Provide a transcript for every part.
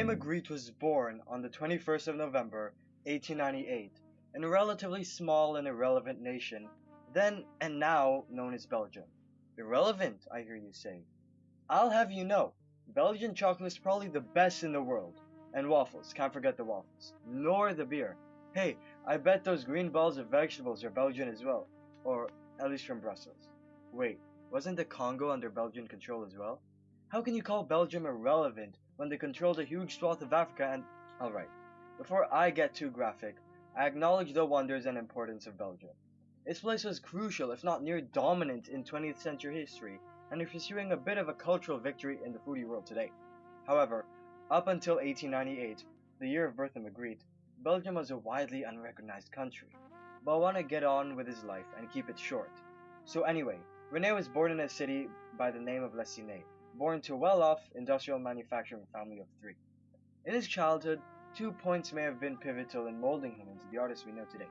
Rene Magritte was born on the 21st of November, 1898, in a relatively small and irrelevant nation, then and now known as Belgium. Irrelevant, I hear you say. I'll have you know, Belgian chocolate is probably the best in the world. And waffles, can't forget the waffles. Nor the beer. Hey, I bet those green balls of vegetables are Belgian as well. Or at least from Brussels. Wait, wasn't the Congo under Belgian control as well? How can you call Belgium irrelevant when they controlled a huge swath of Africa and... Alright, before I get too graphic, I acknowledge the wonders and importance of Belgium. Its place was crucial, if not near dominant, in 20th century history, and is pursuing a bit of a cultural victory in the foodie world today. However, up until 1898, the year of birth of Magritte, Belgium was a widely unrecognized country. But I want to get on with his life and keep it short. So anyway, Rene was born in a city by the name of Lessiné, born to a well-off industrial manufacturing family of three. In his childhood, 2 points may have been pivotal in molding him into the artist we know today.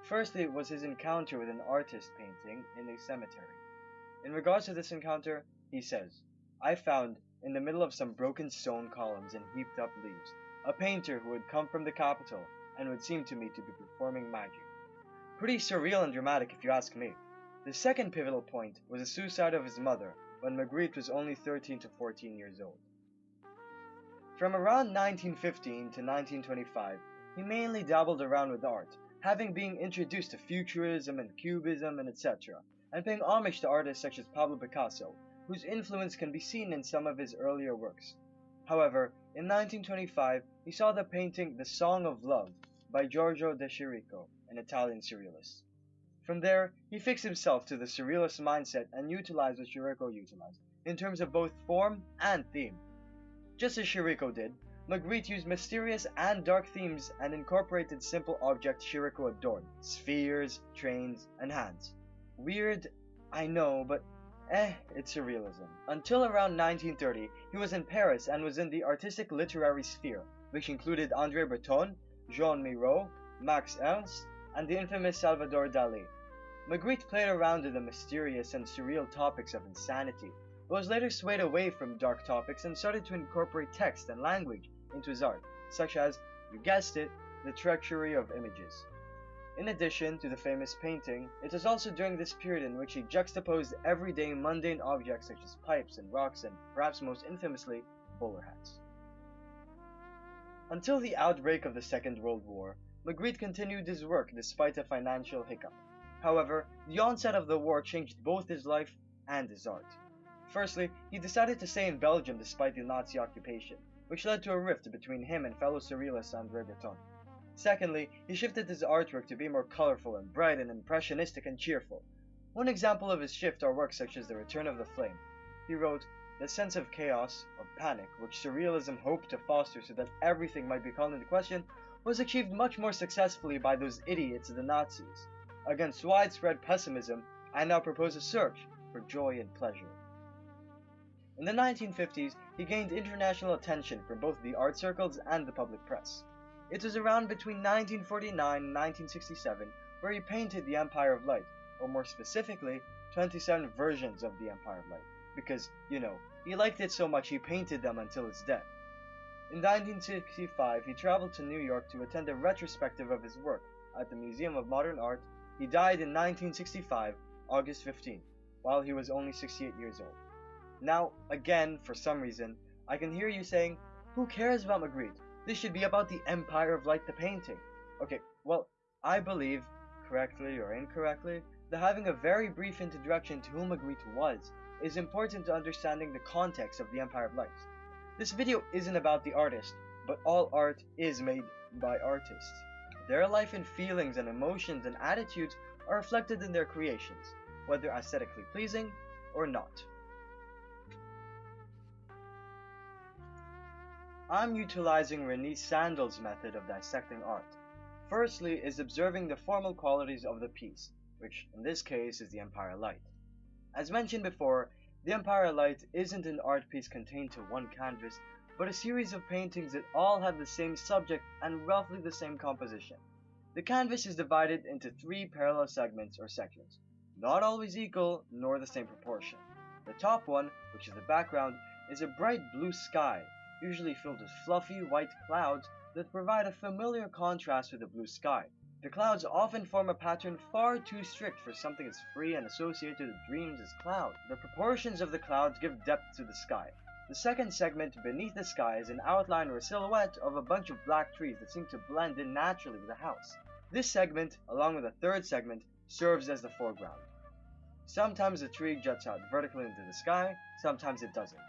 Firstly was his encounter with an artist painting in a cemetery. In regards to this encounter, he says, I found, in the middle of some broken stone columns and heaped up leaves, a painter who had come from the capital and would seem to me to be performing magic. Pretty surreal and dramatic if you ask me. The second pivotal point was the suicide of his mother when Magritte was only 13 to 14 years old. From around 1915 to 1925, he mainly dabbled around with art, having been introduced to Futurism and Cubism and etc., and paying homage to artists such as Pablo Picasso, whose influence can be seen in some of his earlier works. However, in 1925, he saw the painting The Song of Love by Giorgio de Chirico, an Italian surrealist. From there, he fixed himself to the surrealist mindset and utilized what Chirico utilized, in terms of both form and theme. Just as Chirico did, Magritte used mysterious and dark themes and incorporated simple objects Chirico adored, spheres, trains, and hands. Weird, I know, but it's surrealism. Until around 1930, he was in Paris and was in the artistic literary sphere, which included André Breton, Jean Miro, Max Ernst, and the infamous Salvador Dali. Magritte played around with the mysterious and surreal topics of insanity, but was later swayed away from dark topics and started to incorporate text and language into his art, such as, you guessed it, the treachery of images. In addition to the famous painting, it was also during this period in which he juxtaposed everyday mundane objects such as pipes and rocks and, perhaps most infamously, bowler hats. Until the outbreak of the Second World War, Magritte continued his work despite a financial hiccup. However, the onset of the war changed both his life and his art. Firstly, he decided to stay in Belgium despite the Nazi occupation, which led to a rift between him and fellow surrealist André Breton. Secondly, he shifted his artwork to be more colorful and bright and impressionistic and cheerful. One example of his shift are works such as The Return of the Flame. He wrote, the sense of chaos, or panic, which surrealism hoped to foster so that everything might be called into question, was achieved much more successfully by those idiots, the Nazis. Against widespread pessimism, I now propose a search for joy and pleasure. In the 1950s, he gained international attention from both the art circles and the public press. It was around between 1949 and 1967 where he painted the Empire of Light, or more specifically, 27 versions of the Empire of Light, because, you know, he liked it so much he painted them until his death. In 1965, he traveled to New York to attend a retrospective of his work at the Museum of Modern Art. He died in 1965, August 15, while he was only 68 years old. Now, again, for some reason, I can hear you saying, who cares about Magritte? This should be about the Empire of Light, the painting. Okay, well, I believe, correctly or incorrectly, that having a very brief introduction to who Magritte was is important to understanding the context of the Empire of Light. This video isn't about the artist, but all art is made by artists. Their life and feelings and emotions and attitudes are reflected in their creations, whether aesthetically pleasing or not. I'm utilizing Rene Sandel's method of dissecting art. Firstly is observing the formal qualities of the piece, which in this case is the Empire Light. As mentioned before, the Empire Light isn't an art piece contained to one canvas, but a series of paintings that all have the same subject and roughly the same composition. The canvas is divided into 3 parallel segments or sections, not always equal nor the same proportion. The top one, which is the background, is a bright blue sky, usually filled with fluffy white clouds that provide a familiar contrast with the blue sky. The clouds often form a pattern far too strict for something as free and associated with dreams as clouds. The proportions of the clouds give depth to the sky. The second segment beneath the sky is an outline or silhouette of a bunch of black trees that seem to blend in naturally with the house. This segment, along with the third segment, serves as the foreground. Sometimes the tree juts out vertically into the sky, sometimes it doesn't.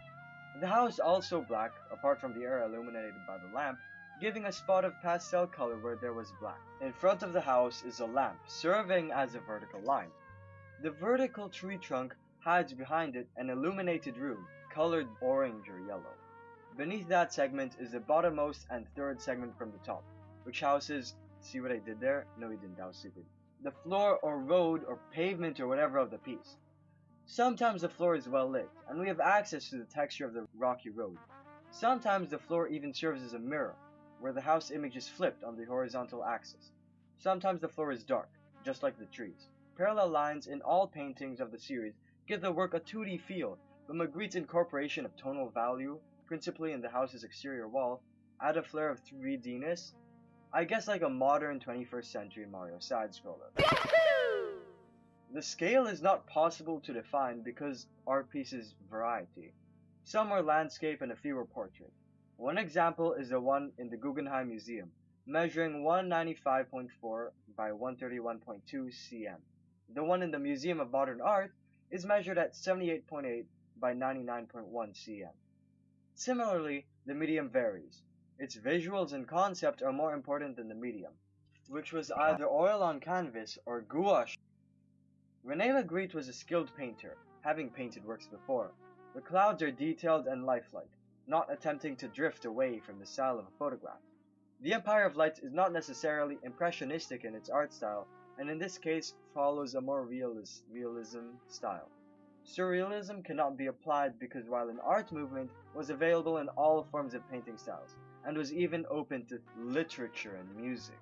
The house also black, apart from the area illuminated by the lamp, giving a spot of pastel color where there was black. In front of the house is a lamp, serving as a vertical line. The vertical tree trunk hides behind it an illuminated room, colored orange or yellow. Beneath that segment is the bottommost and third segment from the top, which houses, see what I did there? No, you didn't, that was stupid. The floor or road or pavement or whatever of the piece. Sometimes the floor is well lit, and we have access to the texture of the rocky road. Sometimes the floor even serves as a mirror, where the house image is flipped on the horizontal axis. Sometimes the floor is dark, just like the trees. Parallel lines in all paintings of the series give the work a 2D feel, but Magritte's incorporation of tonal value, principally in the house's exterior wall, add a flair of 3Dness. I guess like a modern 21st century Mario side-scroller. The scale is not possible to define because art pieces variety. Some are landscape and a few are portrait. One example is the one in the Guggenheim Museum, measuring 195.4 by 131.2 cm. The one in the Museum of Modern Art is measured at 78.8 by 99.1 cm. Similarly, the medium varies. Its visuals and concept are more important than the medium, which was either oil on canvas or gouache. Rene Magritte was a skilled painter, having painted works before. The clouds are detailed and lifelike, not attempting to drift away from the style of a photograph. The Empire of Light is not necessarily impressionistic in its art style, and in this case follows a more realism style. Surrealism cannot be applied because while an art movement was available in all forms of painting styles, and was even open to literature and music.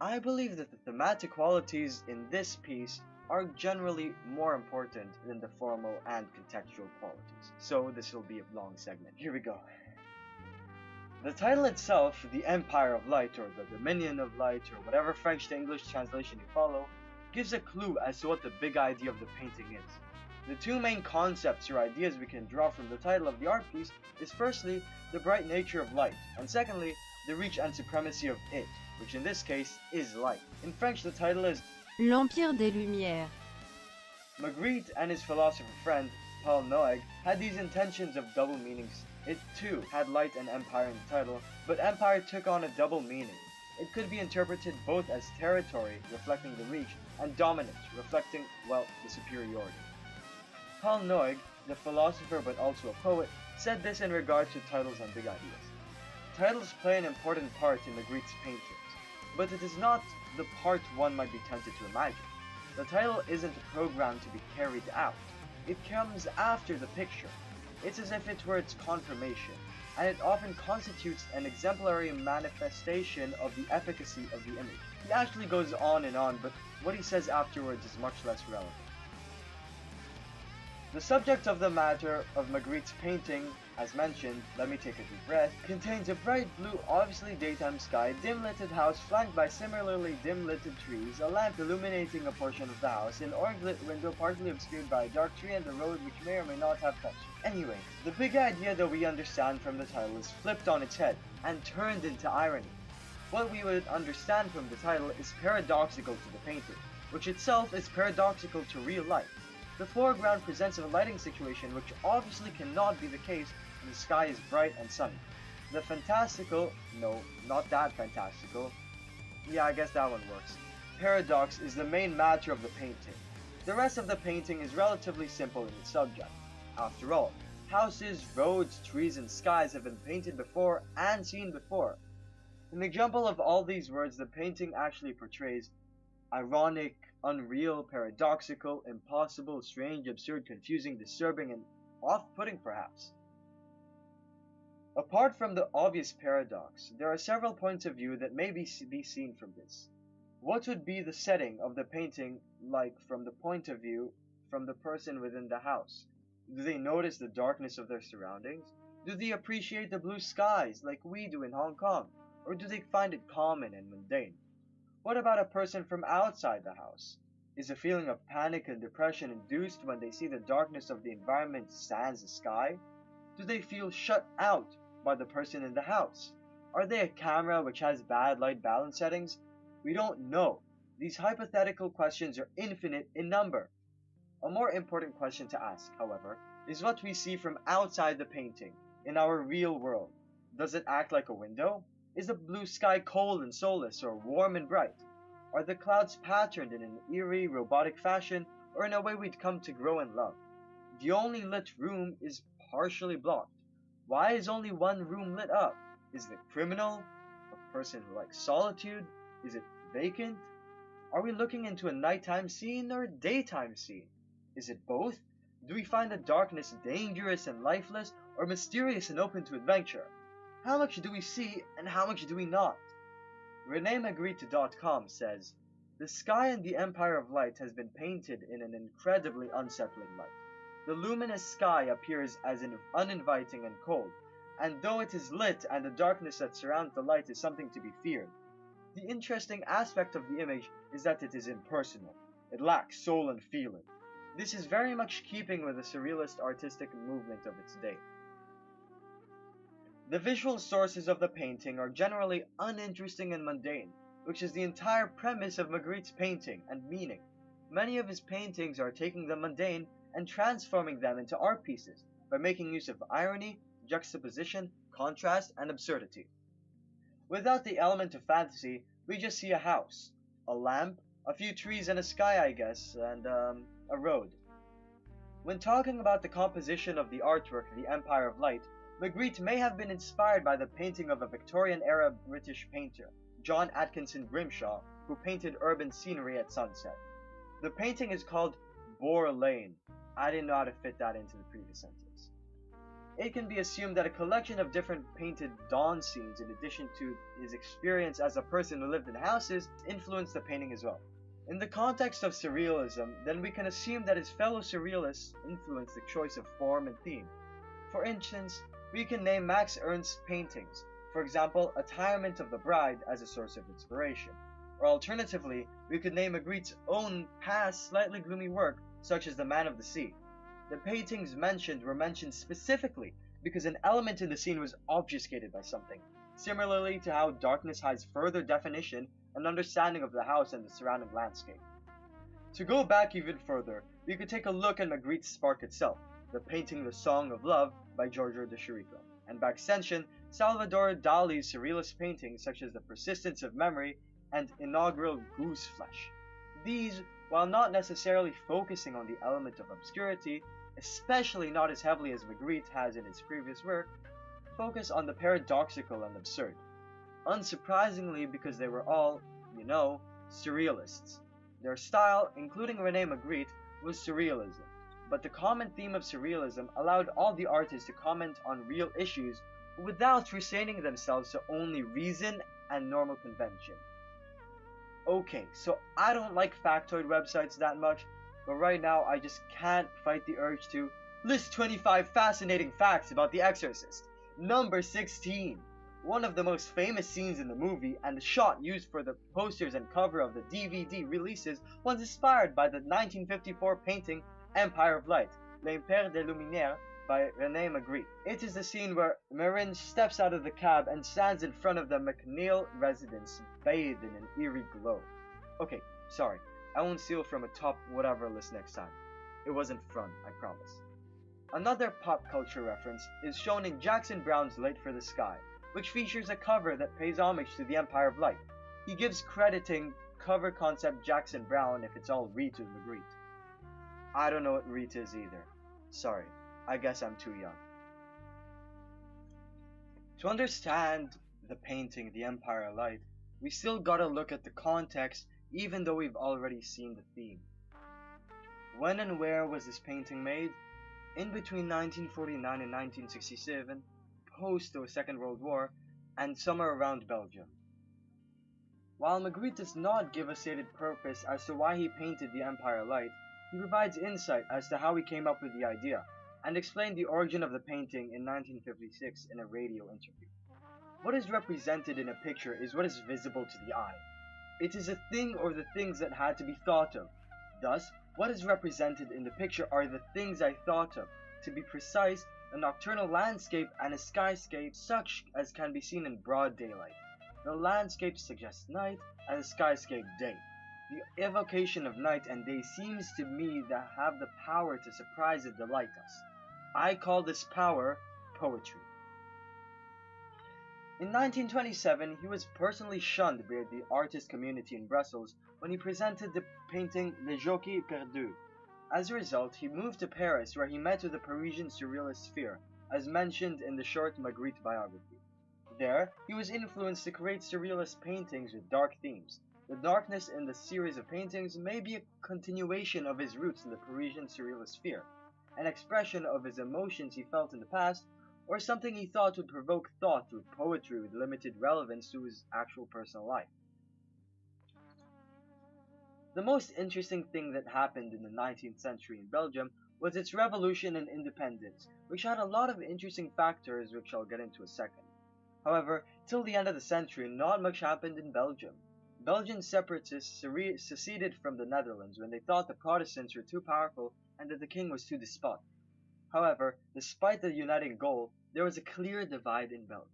I believe that the thematic qualities in this piece are generally more important than the formal and contextual qualities. So this will be a long segment. Here we go. The title itself, The Empire of Light or The Dominion of Light or whatever French to English translation you follow, gives a clue as to what the big idea of the painting is. The two main concepts or ideas we can draw from the title of the art piece is firstly, the bright nature of light, and secondly, the reach and supremacy of it, which in this case is light. In French the title is L'Empire des Lumières. Magritte and his philosopher friend, Paul Noeg, had these intentions of double meanings. It too had light and empire in the title, but empire took on a double meaning. It could be interpreted both as territory, reflecting the reach, and dominance, reflecting, well, the superiority. Paul Noeg, the philosopher but also a poet, said this in regard to titles and big ideas. Titles play an important part in Magritte's paintings, but it is not the part one might be tempted to imagine. The title isn't programmed to be carried out. It comes after the picture. It's as if it were its confirmation, and it often constitutes an exemplary manifestation of the efficacy of the image. He actually goes on, but what he says afterwards is much less relevant. The subject of the matter of Magritte's painting, as mentioned, let me take a deep breath, contains a bright blue, obviously daytime sky, dim-lighted house flanked by similarly dim-lighted trees, a lamp illuminating a portion of the house, an orange-lit window partly obscured by a dark tree, and the road which may or may not have texture. Anyway, the big idea that we understand from the title is flipped on its head and turned into irony. What we would understand from the title is paradoxical to the painting, which itself is paradoxical to real life. The foreground presents a lighting situation which obviously cannot be the case when the sky is bright and sunny. The fantastical, no, not that fantastical, yeah, I guess that one works, paradox is the main matter of the painting. The rest of the painting is relatively simple in its subject. After all, houses, roads, trees, and skies have been painted before and seen before. In the jumble of all these words, the painting actually portrays ironic, unreal, paradoxical, impossible, strange, absurd, confusing, disturbing, and off-putting perhaps. Apart from the obvious paradox, there are several points of view that may be seen from this. What would be the setting of the painting like from the point of view from the person within the house? Do they notice the darkness of their surroundings? Do they appreciate the blue skies like we do in Hong Kong, or do they find it common and mundane? What about a person from outside the house? Is a feeling of panic and depression induced when they see the darkness of the environment sans the sky? Do they feel shut out by the person in the house? Are they a camera which has bad light balance settings? We don't know. These hypothetical questions are infinite in number. A more important question to ask, however, is what we see from outside the painting, in our real world. Does it act like a window? Is the blue sky cold and soulless or warm and bright? Are the clouds patterned in an eerie, robotic fashion or in a way we'd come to grow and love? The only lit room is partially blocked. Why is only one room lit up? Is it criminal? A person who likes solitude? Is it vacant? Are we looking into a nighttime scene or a daytime scene? Is it both? Do we find the darkness dangerous and lifeless, or mysterious and open to adventure? How much do we see, and how much do we not? Rene Magritte.com says, "The sky in the Empire of Light has been painted in an incredibly unsettling light. The luminous sky appears as uninviting and cold, and though it is lit and the darkness that surrounds the light is something to be feared, the interesting aspect of the image is that it is impersonal. It lacks soul and feeling. This is very much keeping with the surrealist artistic movement of its day." The visual sources of the painting are generally uninteresting and mundane, which is the entire premise of Magritte's painting and meaning. Many of his paintings are taking the mundane and transforming them into art pieces by making use of irony, juxtaposition, contrast, and absurdity. Without the element of fantasy, we just see a house, a lamp, a few trees and a sky, I guess, and a road. When talking about the composition of the artwork The Empire of Light, Magritte may have been inspired by the painting of a Victorian-era British painter, John Atkinson Grimshaw, who painted urban scenery at sunset. The painting is called Boar Lane. I didn't know how to fit that into the previous sentence. It can be assumed that a collection of different painted dawn scenes, in addition to his experience as a person who lived in houses, influenced the painting as well. In the context of surrealism, then we can assume that his fellow surrealists influenced the choice of form and theme. For instance, we can name Max Ernst's paintings, for example, Attirement of the Bride, as a source of inspiration. Or alternatively, we could name Magritte's own past slightly gloomy work, such as The Man of the Sea. The paintings mentioned were mentioned specifically because an element in the scene was obfuscated by something, similarly to how darkness hides further definition and understanding of the house and the surrounding landscape. To go back even further, we could take a look at Magritte's spark itself, the painting The Song of Love by Giorgio de Chirico, and by extension, Salvador Dali's surrealist paintings such as The Persistence of Memory and Inaugural Goose Flesh. These, while not necessarily focusing on the element of obscurity, especially not as heavily as Magritte has in his previous work, focus on the paradoxical and absurd. Unsurprisingly, because they were all, surrealists. Their style, including Rene Magritte, was surrealism, but the common theme of surrealism allowed all the artists to comment on real issues without restraining themselves to only reason and normal convention. Okay, so I don't like factoid websites that much, but right now I just can't fight the urge to list 25 fascinating facts about The Exorcist. Number 16. One of the most famous scenes in the movie and the shot used for the posters and cover of the DVD releases was inspired by the 1954 painting Empire of Light, L'Empire des Luminaires by Rene Magritte. It is the scene where Marin steps out of the cab and stands in front of the McNeil residence bathed in an eerie glow. Okay, sorry, I won't steal from a top whatever list next time. It wasn't fun, I promise. Another pop culture reference is shown in Jackson Browne's Late for the Sky, which features a cover that pays homage to the Empire of Light. He gives crediting cover concept Jackson Browne if it's all Reed to Magritte. I don't know what Reed is either. Sorry, I guess I'm too young. To understand the painting The Empire of Light, we still gotta look at the context even though we've already seen the theme. When and where was this painting made? In between 1949 and 1967, post the Second World War, and somewhere around Belgium. While Magritte does not give a stated purpose as to why he painted the Empire Light, he provides insight as to how he came up with the idea. and explained the origin of the painting in 1956 in a radio interview. What is represented in a picture is what is visible to the eye. It is a thing or the things that had to be thought of. Thus, what is represented in the picture are the things I thought of. To be precise, a nocturnal landscape and a skyscape such as can be seen in broad daylight. The landscape suggests night and the skyscape day. The evocation of night and day seems to me to have the power to surprise and delight us. I call this power poetry. In 1927, he was personally shunned by the artist community in Brussels when he presented the painting Le Jockey Perdu. As a result, he moved to Paris where he met with the Parisian surrealist sphere, as mentioned in the short Magritte biography. There, he was influenced to create surrealist paintings with dark themes. The darkness in the series of paintings may be a continuation of his roots in the Parisian surrealist sphere, an expression of his emotions he felt in the past, or something he thought would provoke thought through poetry with limited relevance to his actual personal life. The most interesting thing that happened in the 19th century in Belgium was its revolution and independence, which had a lot of interesting factors which I'll get into a second. However, till the end of the century, not much happened in Belgium. Belgian separatists seceded from the Netherlands when they thought the Protestants were too powerful and that the king was too despotic. However, despite the uniting goal, there was a clear divide in Belgium.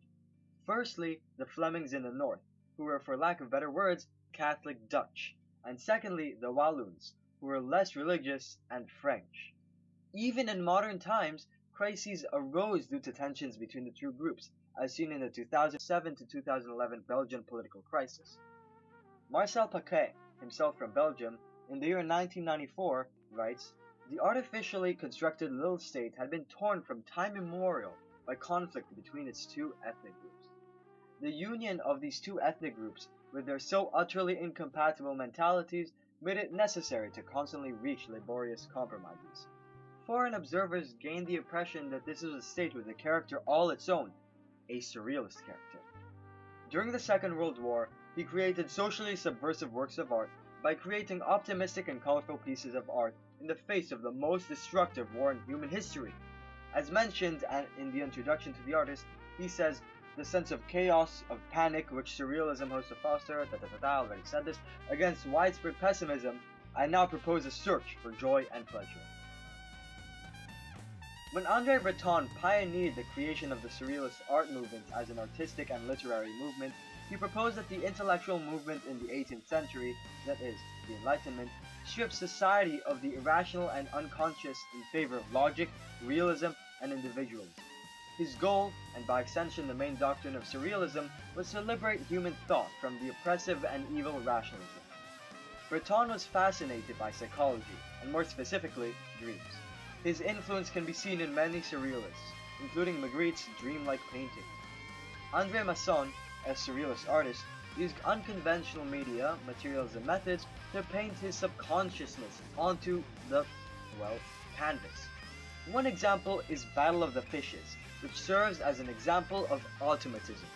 Firstly, the Flemings in the north, who were, for lack of better words, Catholic Dutch, and secondly, the Walloons, who were less religious and French. Even in modern times, crises arose due to tensions between the two groups, as seen in the 2007 to 2011 Belgian political crisis. Marcel Paquet, himself from Belgium, in the year 1994, writes, "The artificially constructed little state had been torn from time immemorial by conflict between its two ethnic groups. The union of these two ethnic groups, with their so utterly incompatible mentalities, made it necessary to constantly reach laborious compromises. Foreign observers gained the impression that this was a state with a character all its own, a surrealist character. During the Second World War, he created socially subversive works of art by creating optimistic and colorful pieces of art in the face of the most destructive war in human history. As mentioned in the introduction to the artist, he says, the sense of chaos, of panic which surrealism hopes to foster, I already said this, against widespread pessimism, I now propose a search for joy and pleasure." When André Breton pioneered the creation of the surrealist art movement as an artistic and literary movement, he proposed that the intellectual movement in the 18th century, that is, the Enlightenment, stripped society of the irrational and unconscious in favor of logic, realism, and individualism. His goal, and by extension the main doctrine of surrealism, was to liberate human thought from the oppressive and evil rationalism. Breton was fascinated by psychology, and more specifically, dreams. His influence can be seen in many surrealists, including Magritte's dreamlike painting. André Masson, a surrealist artist, used unconventional media, materials, and methods to paint his subconsciousness onto the, canvas. One example is Battle of the Fishes, which serves as an example of automatism.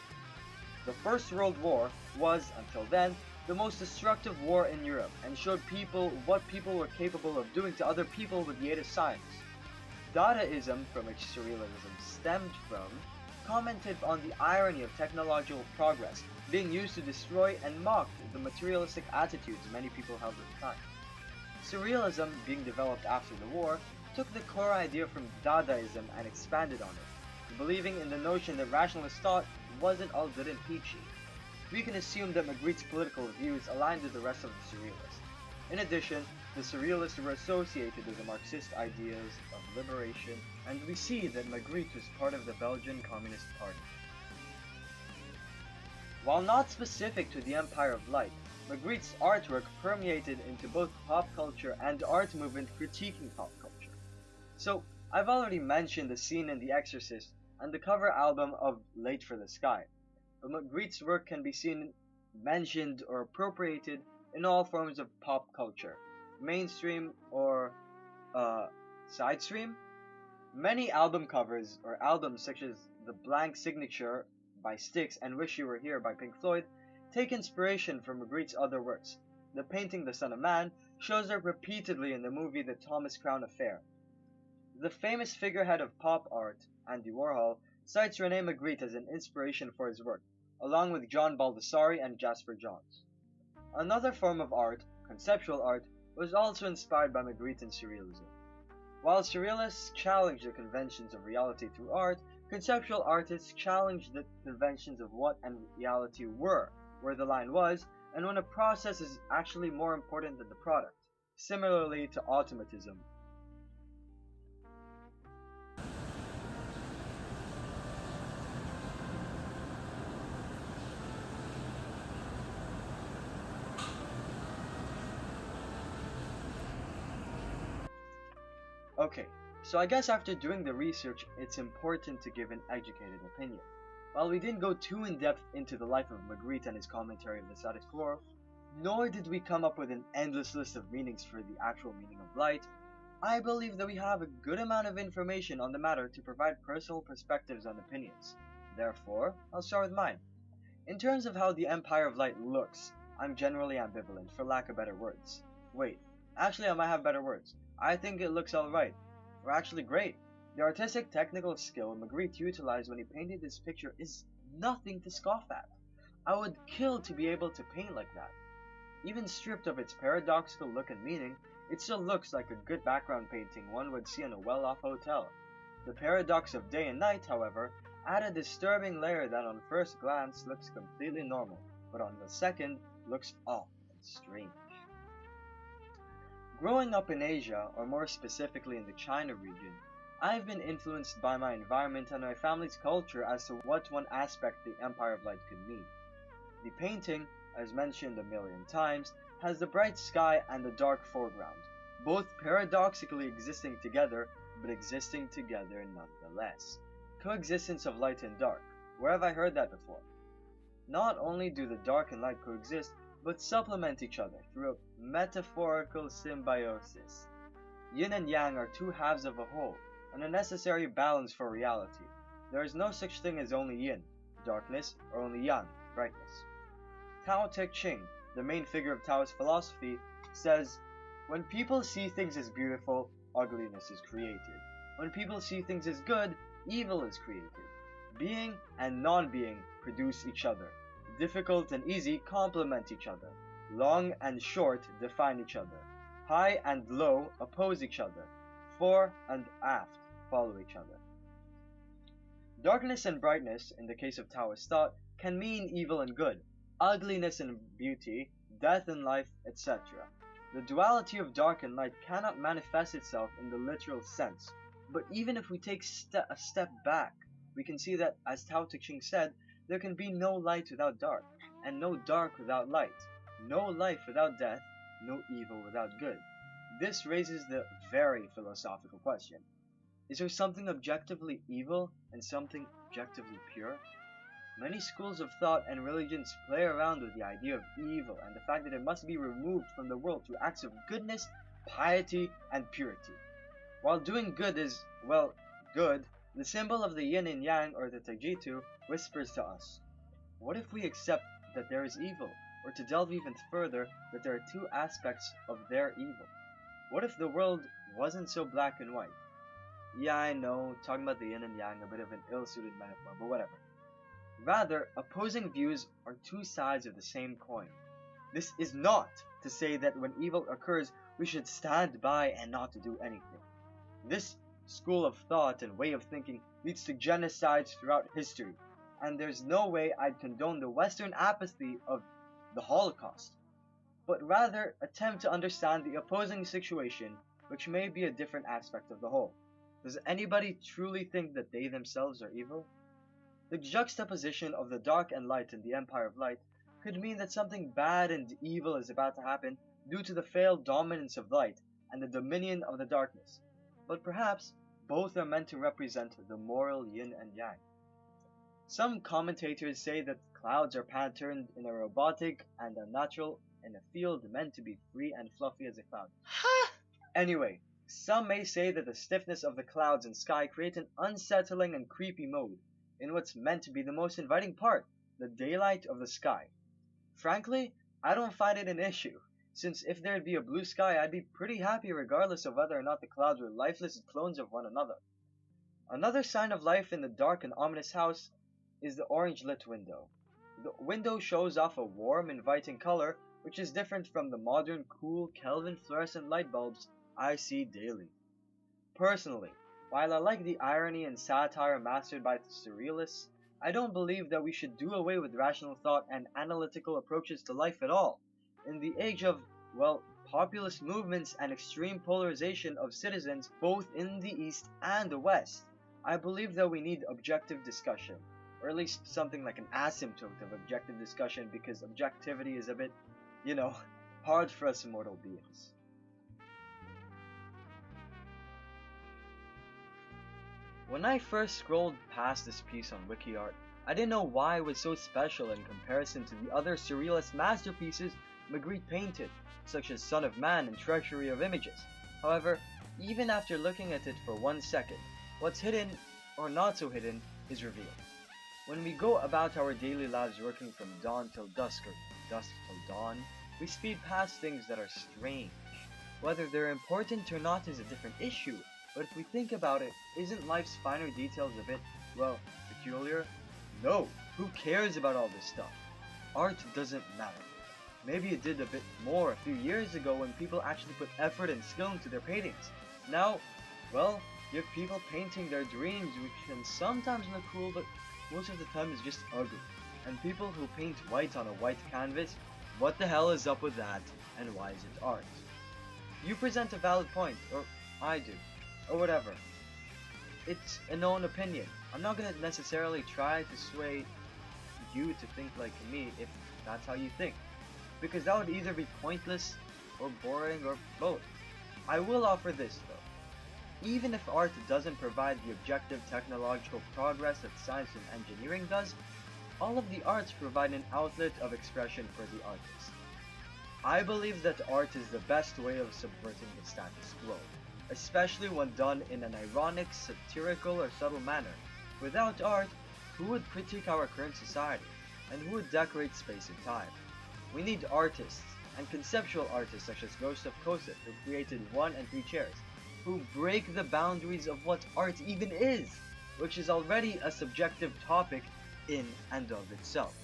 The First World War was, until then, the most destructive war in Europe and showed people what people were capable of doing to other people with the aid of science. Dadaism, from which surrealism stemmed from, commented on the irony of technological progress being used to destroy and mock the materialistic attitudes many people held at the time. Surrealism, being developed after the war, took the core idea from Dadaism and expanded on it, believing in the notion that rationalist thought wasn't all good and peachy. We can assume that Magritte's political views aligned with the rest of the surrealists. In addition, the surrealists were associated with the Marxist ideas of liberation, and we see that Magritte was part of the Belgian Communist Party. While not specific to the Empire of Light, Magritte's artwork permeated into both pop culture and art movement critiquing pop culture. So, I've already mentioned the scene in The Exorcist and the cover album of Late for the Sky, but Magritte's work can be seen, mentioned, or appropriated in all forms of pop culture, mainstream or sidestream. Many album covers or albums such as The Blank Signature by Styx and Wish You Were Here by Pink Floyd take inspiration from Magritte's other works. The painting The Son of Man shows up repeatedly in the movie The Thomas Crown Affair. The famous figurehead of pop art, Andy Warhol, cites Rene Magritte as an inspiration for his work, along with John Baldessari and Jasper Johns. Another form of art, conceptual art, was also inspired by Magritte and Surrealism. While Surrealists challenged the conventions of reality through art, conceptual artists challenged the conventions of what and reality were, where the line was, and when a process is actually more important than the product, similarly to automatism. Okay, so I guess after doing the research, it's important to give an educated opinion. While we didn't go too in depth into the life of Magritte and his commentary of the status quo, nor did we come up with an endless list of meanings for the actual meaning of light, I believe that we have a good amount of information on the matter to provide personal perspectives and opinions. Therefore, I'll start with mine. In terms of how the Empire of Light looks, I'm generally ambivalent, for lack of better words. Wait, actually I might have better words. I think it looks alright, or actually great. The artistic technical skill Magritte utilized when he painted this picture is nothing to scoff at. I would kill to be able to paint like that. Even stripped of its paradoxical look and meaning, it still looks like a good background painting one would see in a well-off hotel. The paradox of day and night, however, add a disturbing layer that on first glance looks completely normal, but on the second looks off and strange. Growing up in Asia, or more specifically in the China region, I've been influenced by my environment and my family's culture as to what one aspect the Empire of Light could mean. The painting, as mentioned a million times, has the bright sky and the dark foreground, both paradoxically existing together, but existing together nonetheless. Coexistence of light and dark. Where have I heard that before? Not only do the dark and light coexist, but supplement each other through a metaphorical symbiosis. Yin and yang are two halves of a whole, and a necessary balance for reality. There is no such thing as only yin, darkness, or only yang, brightness. Tao Te Ching, the main figure of Taoist philosophy, says, "When people see things as beautiful, ugliness is created. When people see things as good, evil is created. Being and non-being produce each other. Difficult and easy complement each other. Long and short define each other. High and low oppose each other. Fore and aft follow each other." Darkness and brightness, in the case of Taoist thought, can mean evil and good, ugliness and beauty, death and life, etc. The duality of dark and light cannot manifest itself in the literal sense, but even if we take a step back, we can see that, as Tao Te Ching said, there can be no light without dark, and no dark without light, no life without death, no evil without good. This raises the very philosophical question: is there something objectively evil and something objectively pure? Many schools of thought and religions play around with the idea of evil and the fact that it must be removed from the world through acts of goodness, piety, and purity. While doing good is, well, good, the symbol of the yin and yang, or the tajitu, whispers to us, what if we accept that there is evil, or to delve even further, that there are two aspects of their evil? What if the world wasn't so black and white? Yeah, I know, talking about the yin and yang, a bit of an ill-suited metaphor, but whatever. Rather, opposing views are two sides of the same coin. This is not to say that when evil occurs, we should stand by and not to do anything. This school of thought and way of thinking leads to genocides throughout history, and there's no way I'd condone the Western apathy of the Holocaust, but rather attempt to understand the opposing situation, which may be a different aspect of the whole. Does anybody truly think that they themselves are evil? The juxtaposition of the dark and light in the Empire of Light could mean that something bad and evil is about to happen due to the failed dominance of light and the dominion of the darkness, but perhaps both are meant to represent the moral yin and yang. Some commentators say that clouds are patterned in a robotic and unnatural in a field meant to be free and fluffy as a cloud. Anyway, some may say that the stiffness of the clouds and sky create an unsettling and creepy mode in what's meant to be the most inviting part, the daylight of the sky. Frankly, I don't find it an issue. since if there'd be a blue sky, I'd be pretty happy regardless of whether or not the clouds were lifeless clones of one another. Another sign of life in the dark and ominous house is the orange lit window. The window shows off a warm, inviting color, which is different from the modern, cool, Kelvin fluorescent light bulbs I see daily. Personally, while I like the irony and satire mastered by the surrealists, I don't believe that we should do away with rational thought and analytical approaches to life at all. In the age of, well, populist movements and extreme polarization of citizens both in the East and the West, I believe that we need objective discussion, or at least something like an asymptote of objective discussion, because objectivity is a bit, hard for us immortal beings. When I first scrolled past this piece on WikiArt, I didn't know why it was so special in comparison to the other surrealist masterpieces Magritte painted, such as Son of Man and Treasury of Images. However, even after looking at it for 1 second, what's hidden, or not so hidden, is revealed. When we go about our daily lives working from dawn till dusk or dusk till dawn, we speed past things that are strange. Whether they're important or not is a different issue, but if we think about it, isn't life's finer details a bit, well, peculiar? No, who cares about all this stuff? Art doesn't matter. Maybe it did a bit more a few years ago when people actually put effort and skill into their paintings. Now, well, you have people painting their dreams, which can sometimes look cool, but most of the time is just ugly. And people who paint white on a white canvas, what the hell is up with that, and why is it art? You present a valid point, or I do, or whatever. It's a known opinion. I'm not gonna necessarily try to sway you to think like me if that's how you think, because that would either be pointless or boring or both. I will offer this though. Even if art doesn't provide the objective technological progress that science and engineering does, all of the arts provide an outlet of expression for the artist. I believe that art is the best way of subverting the status quo, especially when done in an ironic, satirical, or subtle manner. Without art, who would critique our current society, and who would decorate space and time? We need artists, and conceptual artists such as Ghost of Kosef, who created 1 and 3 chairs, who break the boundaries of what art even is, which is already a subjective topic in and of itself.